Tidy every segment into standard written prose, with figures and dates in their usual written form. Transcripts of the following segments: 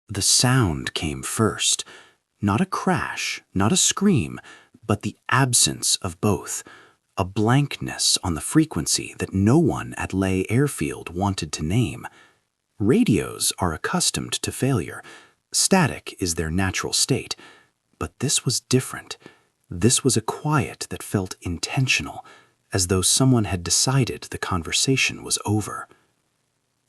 The sound came first. Not a crash, not a scream, but the absence of both. A blankness on the frequency that no one at Lay Airfield wanted to name. Radios are accustomed to failure. Static is their natural state. But this was different. This was a quiet that felt intentional, as though someone had decided the conversation was over.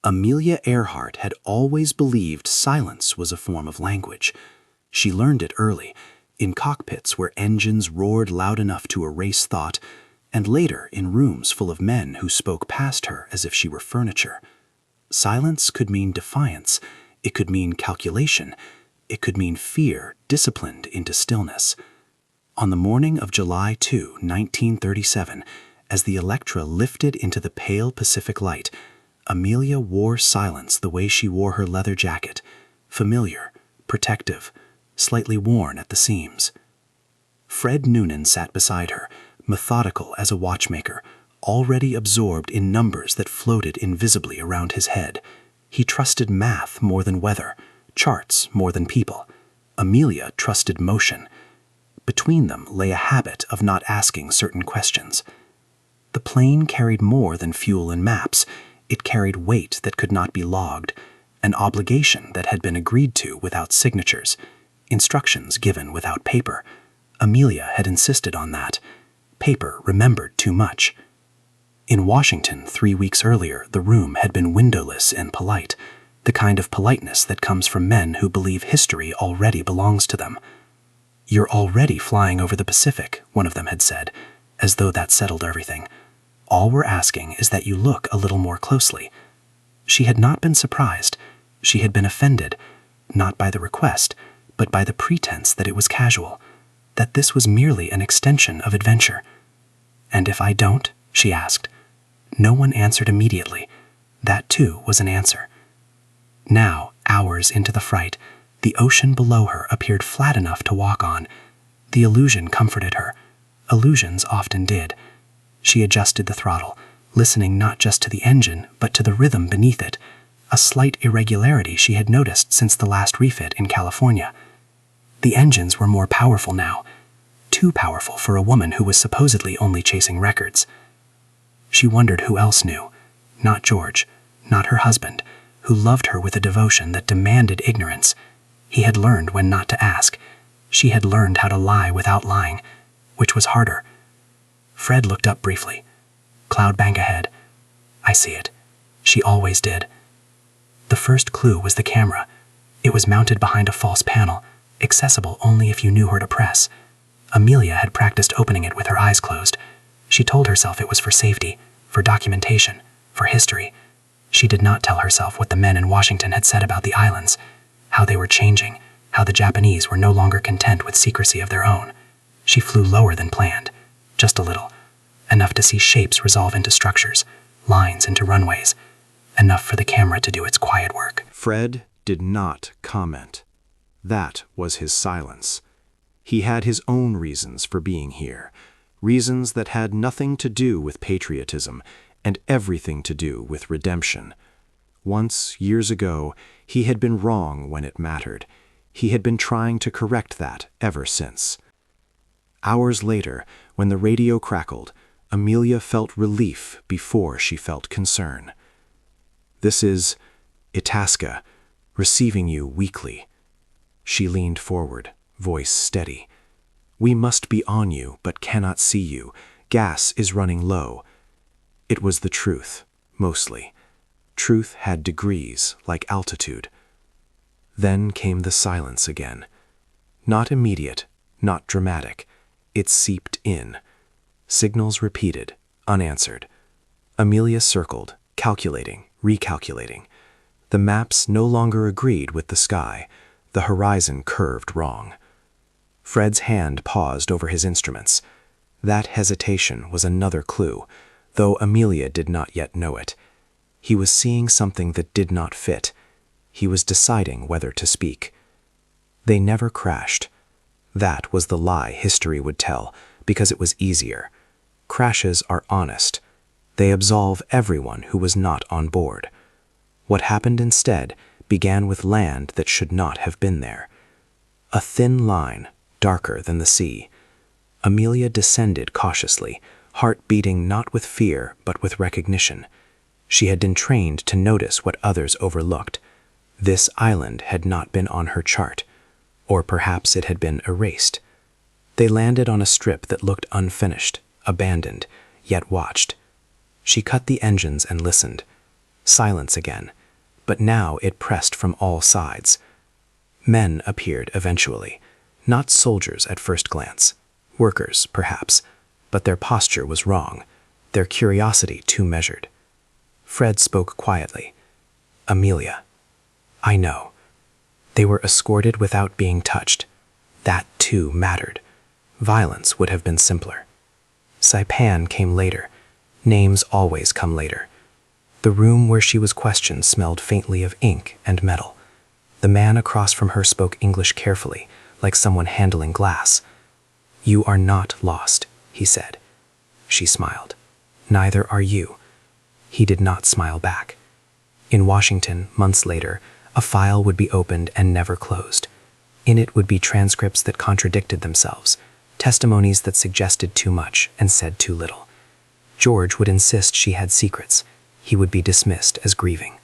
Amelia Earhart had always believed silence was a form of language. She learned it early, in cockpits where engines roared loud enough to erase thought, and later in rooms full of men who spoke past her as if she were furniture. Silence could mean defiance, it could mean calculation, it could mean fear disciplined into stillness. On the morning of July 2, 1937, as the Electra lifted into the pale Pacific light, Amelia wore silence the way she wore her leather jacket, familiar, protective, slightly worn at the seams. Fred Noonan sat beside her, methodical as a watchmaker, already absorbed in numbers that floated invisibly around his head. He trusted math more than weather, charts more than people. Amelia trusted motion. Between them lay a habit of not asking certain questions. The plane carried more than fuel and maps. It carried weight that could not be logged, an obligation that had been agreed to without signatures, instructions given without paper. Amelia had insisted on that. Paper remembered too much. In Washington 3 weeks earlier, the room had been windowless and polite, the kind of politeness that comes from men who believe history already belongs to them. "You're already flying over the Pacific," one of them had said, as though that settled everything. "All we're asking is that you look a little more closely." She had not been surprised. She had been offended, not by the request, but by the pretense that it was casual, that this was merely an extension of adventure. "And if I don't?" she asked. No one answered immediately. That, too, was an answer. Now, hours into the fright, the ocean below her appeared flat enough to walk on. The illusion comforted her. Illusions often did. She adjusted the throttle, listening not just to the engine, but to the rhythm beneath it, a slight irregularity she had noticed since the last refit in California. The engines were more powerful now, too powerful for a woman who was supposedly only chasing records. She wondered who else knew. Not George, not her husband, who loved her with a devotion that demanded ignorance. He had learned when not to ask. She had learned how to lie without lying, which was harder. Fred looked up briefly. "Cloud bank ahead." "I see it." She always did. The first clue was the camera. It was mounted behind a false panel, accessible only if you knew where to press. Amelia had practiced opening it with her eyes closed. She told herself it was for safety, for documentation, for history. She did not tell herself what the men in Washington had said about the islands, how they were changing, how the Japanese were no longer content with secrecy of their own. She flew lower than planned, just a little, enough to see shapes resolve into structures, lines into runways, enough for the camera to do its quiet work. Fred did not comment. That was his silence. He had his own reasons for being here, reasons that had nothing to do with patriotism and everything to do with redemption. Once, years ago, he had been wrong when it mattered. He had been trying to correct that ever since. Hours later, when the radio crackled, Amelia felt relief before she felt concern. "This is Itasca, receiving you weakly." She leaned forward, voice steady. "We must be on you, but cannot see you. Gas is running low." It was the truth, mostly. Truth had degrees, like altitude. Then came the silence again. Not immediate, not dramatic. It seeped in. Signals repeated, unanswered. Amelia circled, calculating, recalculating. The maps no longer agreed with the sky. The horizon curved wrong. Fred's hand paused over his instruments. That hesitation was another clue, though Amelia did not yet know it. He was seeing something that did not fit. He was deciding whether to speak. They never crashed. That was the lie history would tell, because it was easier. Crashes are honest. They absolve everyone who was not on board. What happened instead began with land that should not have been there. A thin line, darker than the sea. Amelia descended cautiously, heart beating not with fear but with recognition. She had been trained to notice what others overlooked. This island had not been on her chart, or perhaps it had been erased. They landed on a strip that looked unfinished, abandoned, yet watched. She cut the engines and listened. Silence again, but now it pressed from all sides. Men appeared eventually, not soldiers at first glance, workers perhaps, but their posture was wrong, their curiosity too measured. Fred spoke quietly. "Amelia, I know." They were escorted without being touched. That too mattered. Violence would have been simpler. Saipan came later. Names always come later. The room where she was questioned smelled faintly of ink and metal. The man across from her spoke English carefully, like someone handling glass. "You are not lost," he said. She smiled. "Neither are you." He did not smile back. In Washington, months later, a file would be opened and never closed. In it would be transcripts that contradicted themselves, testimonies that suggested too much and said too little. George would insist she had secrets. He would be dismissed as grieving.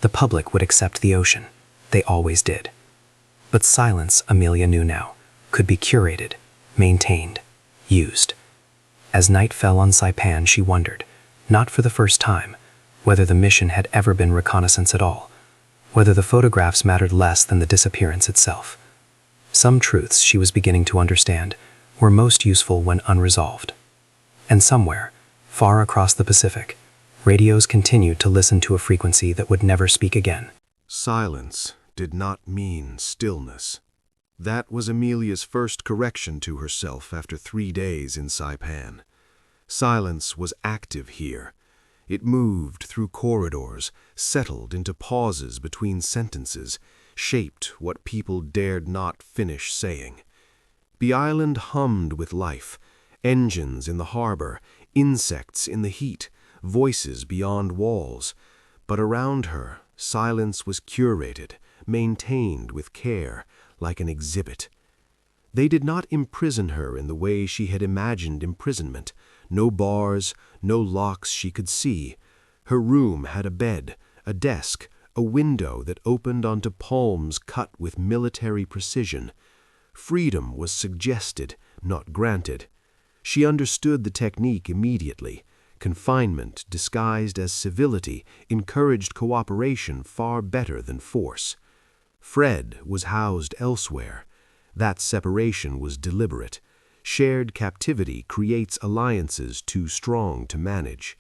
The public would accept the ocean. They always did. But silence, Amelia knew now, could be curated, maintained, used. As night fell on Saipan, she wondered, not for the first time, whether the mission had ever been reconnaissance at all, whether the photographs mattered less than the disappearance itself. Some truths she was beginning to understand were most useful when unresolved. And somewhere, far across the Pacific, radios continued to listen to a frequency that would never speak again. Silence did not mean stillness. That was Amelia's first correction to herself after 3 days in Saipan. Silence was active here. It moved through corridors, settled into pauses between sentences, shaped what people dared not finish saying. The island hummed with life, engines in the harbor, insects in the heat, voices beyond walls. But around her, silence was curated, maintained with care, like an exhibit. They did not imprison her in the way she had imagined imprisonment. No bars, no locks she could see. Her room had a bed, a desk, a window that opened onto palms cut with military precision. Freedom was suggested, not granted. She understood the technique immediately. Confinement, disguised as civility, encouraged cooperation far better than force. Fred was housed elsewhere. That separation was deliberate. Shared captivity creates alliances too strong to manage.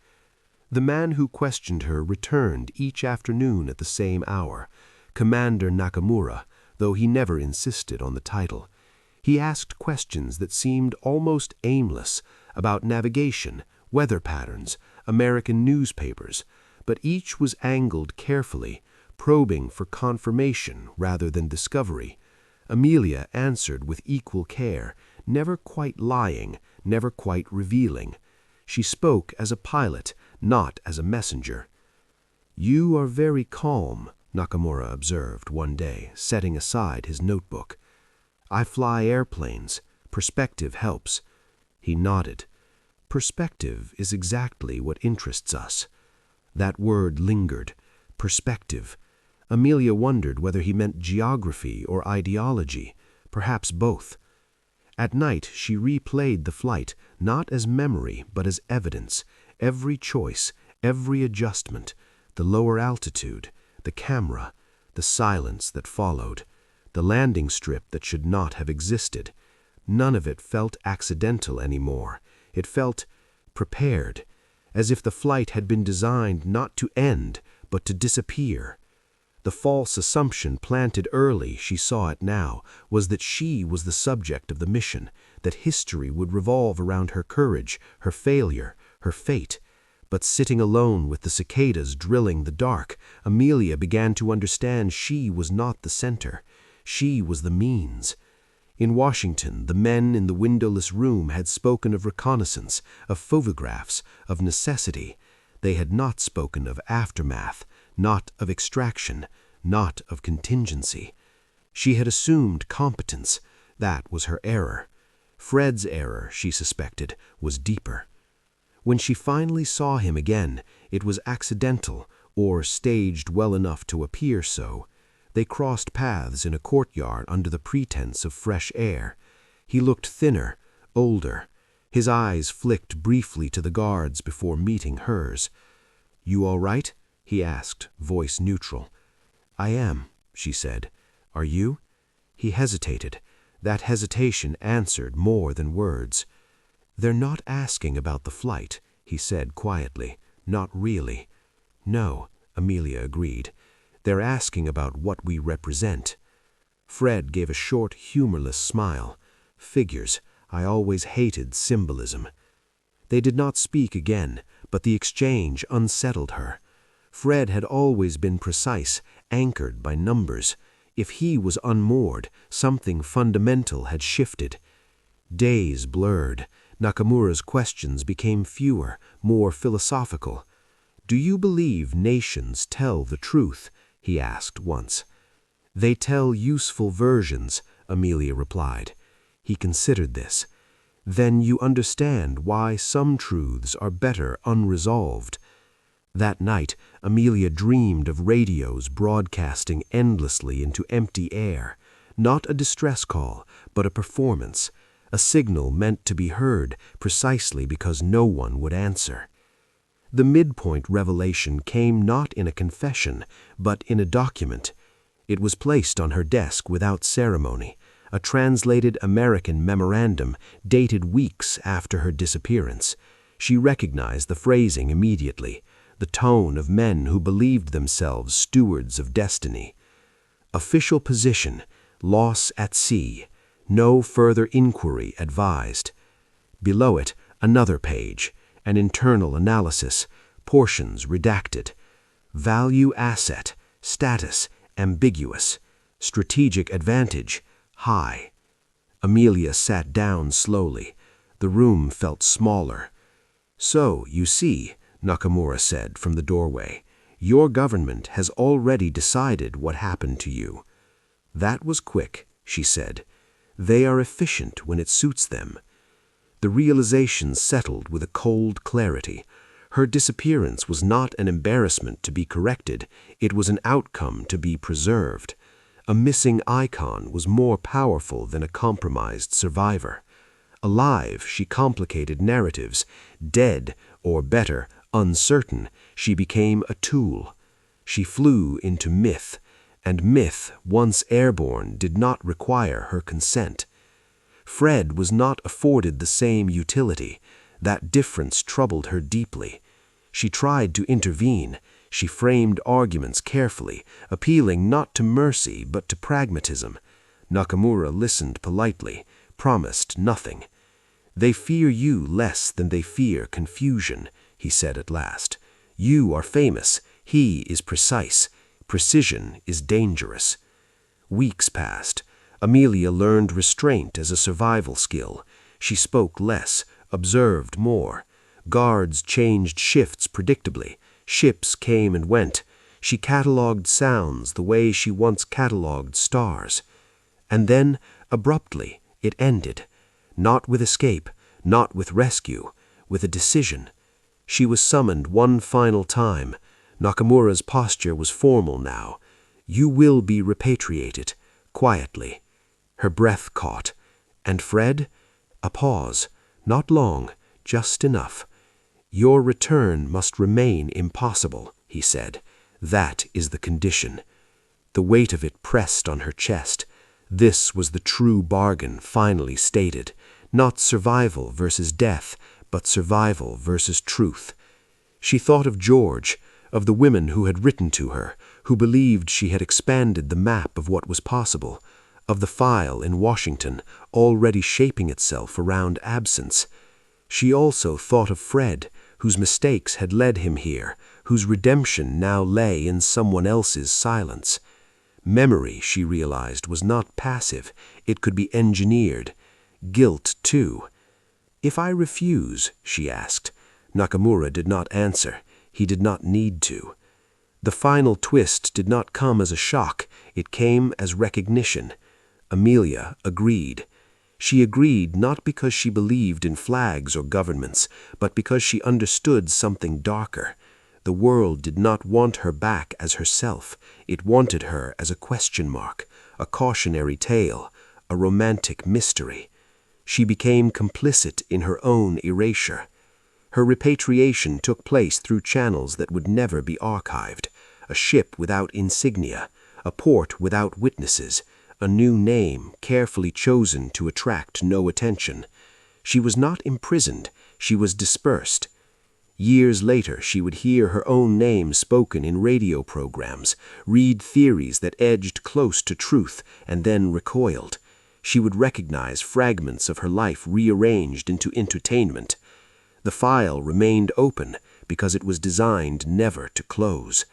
The man who questioned her returned each afternoon at the same hour, Commander Nakamura, though he never insisted on the title. He asked questions that seemed almost aimless about navigation, weather patterns, American newspapers, but each was angled carefully, probing for confirmation rather than discovery. Amelia answered with equal care, never quite lying, never quite revealing. She spoke as a pilot, not as a messenger. "You are very calm," Nakamura observed one day, setting aside his notebook. "I fly airplanes. Perspective helps." He nodded. "Perspective is exactly what interests us." That word lingered. Perspective. Amelia wondered whether he meant geography or ideology, perhaps both. At night she replayed the flight, not as memory but as evidence, every choice, every adjustment, the lower altitude, the camera, the silence that followed, the landing strip that should not have existed. None of it felt accidental anymore. It felt prepared, as if the flight had been designed not to end, but to disappear. The false assumption planted early, she saw it now, was that she was the subject of the mission, that history would revolve around her courage, her failure, her fate. But sitting alone with the cicadas drilling the dark, Amelia began to understand she was not the center. She was the means. In Washington, the men in the windowless room had spoken of reconnaissance, of photographs, of necessity. They had not spoken of aftermath, not of extraction, not of contingency. She had assumed competence. That was her error. Fred's error, she suspected, was deeper. When she finally saw him again, it was accidental, or staged well enough to appear so. They crossed paths in a courtyard under the pretense of fresh air. He looked thinner, older. His eyes flicked briefly to the guards before meeting hers. "You all right?" he asked, voice neutral. "I am," she said. "Are you?" He hesitated. That hesitation answered more than words. "They're not asking about the flight," he said quietly. "Not really." "No," Amelia agreed. "They're asking about what we represent." Fred gave a short, humorless smile. "Figures. I always hated symbolism." They did not speak again, but the exchange unsettled her. Fred had always been precise, anchored by numbers. If he was unmoored, something fundamental had shifted. Days blurred. Nakamura's questions became fewer, more philosophical. "Do you believe nations tell the truth?" he asked once. "They tell useful versions," Amelia replied. He considered this. "Then you understand why some truths are better unresolved." That night, Amelia dreamed of radios broadcasting endlessly into empty air. Not a distress call, but a performance. A signal meant to be heard precisely because no one would answer. The midpoint revelation came not in a confession, but in a document. It was placed on her desk without ceremony, a translated American memorandum dated weeks after her disappearance. She recognized the phrasing immediately, the tone of men who believed themselves stewards of destiny. Official position, loss at sea, no further inquiry advised. Below it, another page, an internal analysis, portions redacted. Value asset, status ambiguous, strategic advantage high. Amelia sat down slowly. The room felt smaller. "So, you see," Nakamura said from the doorway, "your government has already decided what happened to you." "That was quick," she said. "They are efficient when it suits them." The realization settled with a cold clarity. Her disappearance was not an embarrassment to be corrected, it was an outcome to be preserved. A missing icon was more powerful than a compromised survivor. Alive, she complicated narratives. Dead, or better, uncertain, she became a tool. She flew into myth, and myth, once airborne, did not require her consent. Fred was not afforded the same utility. That difference troubled her deeply. She tried to intervene. She framed arguments carefully, appealing not to mercy but to pragmatism. Nakamura listened politely, promised nothing. "They fear you less than they fear confusion," he said at last. "You are famous. He is precise. Precision is dangerous." Weeks passed. Amelia learned restraint as a survival skill. She spoke less, observed more. Guards changed shifts predictably. Ships came and went. She catalogued sounds the way she once catalogued stars. And then, abruptly, it ended. Not with escape, not with rescue, with a decision. She was summoned one final time. Nakamura's posture was formal now. "You will be repatriated," quietly. Her breath caught. "And Fred?" A pause. Not long, just enough. "Your return must remain impossible," he said. "That is the condition." The weight of it pressed on her chest. This was the true bargain finally stated. Not survival versus death, but survival versus truth. She thought of George, of the women who had written to her, who believed she had expanded the map of what was possible, of the file in Washington already shaping itself around absence. She also thought of Fred, whose mistakes had led him here, whose redemption now lay in someone else's silence. Memory, she realized, was not passive. It could be engineered. Guilt, too. "If I refuse?" she asked. Nakamura did not answer. He did not need to. The final twist did not come as a shock, it came as recognition. Amelia agreed. She agreed not because she believed in flags or governments, but because she understood something darker. The world did not want her back as herself. It wanted her as a question mark, a cautionary tale, a romantic mystery. She became complicit in her own erasure. Her repatriation took place through channels that would never be archived. A ship without insignia, a port without witnesses, a new name carefully chosen to attract no attention. She was not imprisoned, she was dispersed. Years later, she would hear her own name spoken in radio programs, read theories that edged close to truth and then recoiled. She would recognize fragments of her life rearranged into entertainment. The file remained open because it was designed never to close.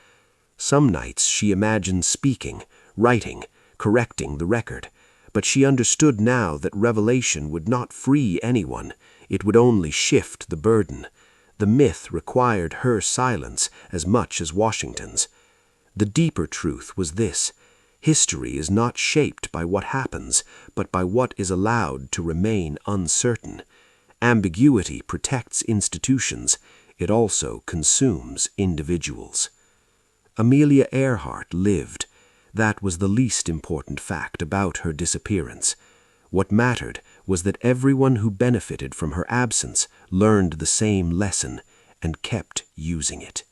Some nights she imagined speaking, writing, correcting the record, but she understood now that revelation would not free anyone, it would only shift the burden. The myth required her silence as much as Washington's. The deeper truth was this: history is not shaped by what happens, but by what is allowed to remain uncertain. Ambiguity protects institutions, it also consumes individuals. Amelia Earhart lived. That was the least important fact about her disappearance. What mattered was that everyone who benefited from her absence learned the same lesson and kept using it.